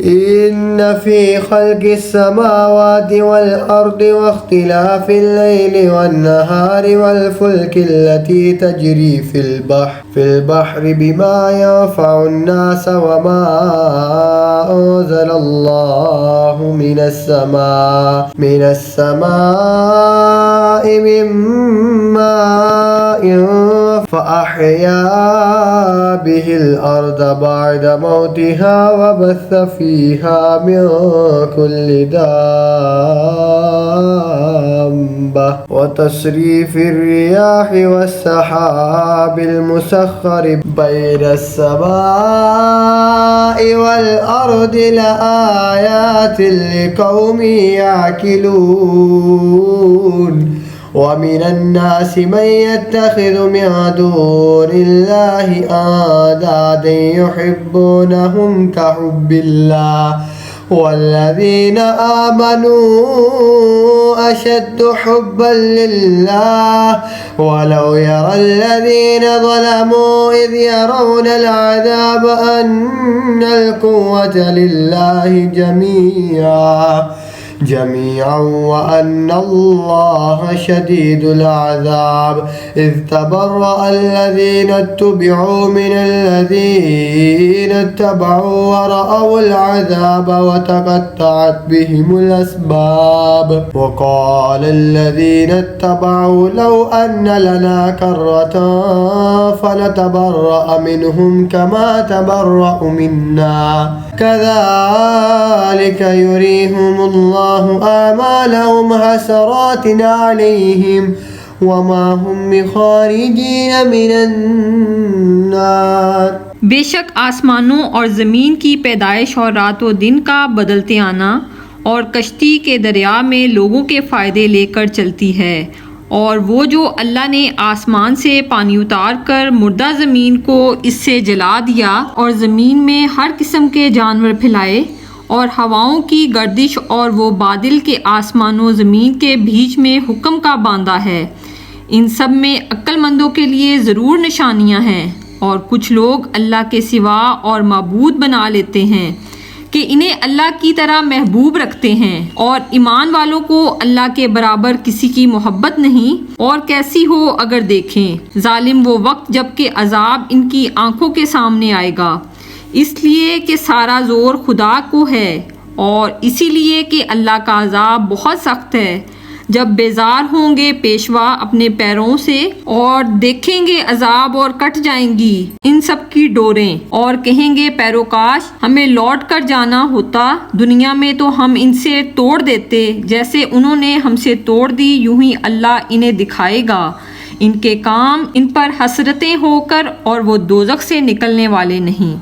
إن في خلق السماوات والأرض واختلاف الليل والنهار والفلك التي تجري في البحر بما ينفع الناس وما أنزل الله من السماء من ماء فأحيا به الأرض بعد موتها وبث فيها من كل دابة وتصريف الرياح والسحاب المسخر بين السماء والأرض لآيات لقوم يعقلون ومن الناس من يتخذ من دون الله أندادا يحبونهم كحب الله والذين آمنوا أشد حبا لله ولو يرى الذين ظلموا إذ يرون العذاب أن القوة لله جميعا وأن الله شديد العذاب إذ تبرأ الذين اتبعوا من الذين اتبعوا ورأوا العذاب وتقطعت بهم الأسباب وقال الذين اتبعوا لو أن لنا كرة فنتبرأ منهم كما تبرأوا منا كذلك يريهم الله آمالهم حسرات عليهم وما هم بخارجين من النار। बेशक आसमानों और ज़मीन की पैदाइश और रातों दिन का बदलते आना और कश्ती के दरिया में लोगों के फ़ायदे लेकर चलती है और वो जो अल्लाह ने आसमान से पानी उतार कर मुर्दा ज़मीन को इससे जला दिया और ज़मीन में हर किस्म के जानवर फैलाए और हवाओं की गर्दिश और वो बादल के आसमानों ज़मीन के बीच में हुक्म का बांधा है। इन सब में अक्लमंदों के लिए ज़रूर निशानियां हैं और कुछ लोग अल्लाह के सिवा और माबूद बना लेते हैं कि इन्हें अल्लाह की तरह महबूब रखते हैं और ईमान वालों को अल्लाह के बराबर किसी की मोहब्बत नहीं और कैसी हो अगर देखें जालिम वो वक्त जबकि अजाब इनकी आंखों के सामने आएगा इसलिए कि सारा ज़ोर खुदा को है और इसीलिए कि अल्लाह का अजाब बहुत सख्त है जब बेजार होंगे पेशवा अपने पैरों से और देखेंगे अजाब और कट जाएंगी इन सब की डोरें और कहेंगे पैरोकाश हमें लौट कर जाना होता दुनिया में तो हम इनसे तोड़ देते जैसे उन्होंने हमसे तोड़ दी यूं ही अल्लाह इन्हें दिखाएगा इनके काम इन पर हसरतें होकर और वो दोज़ख से निकलने वाले नहीं।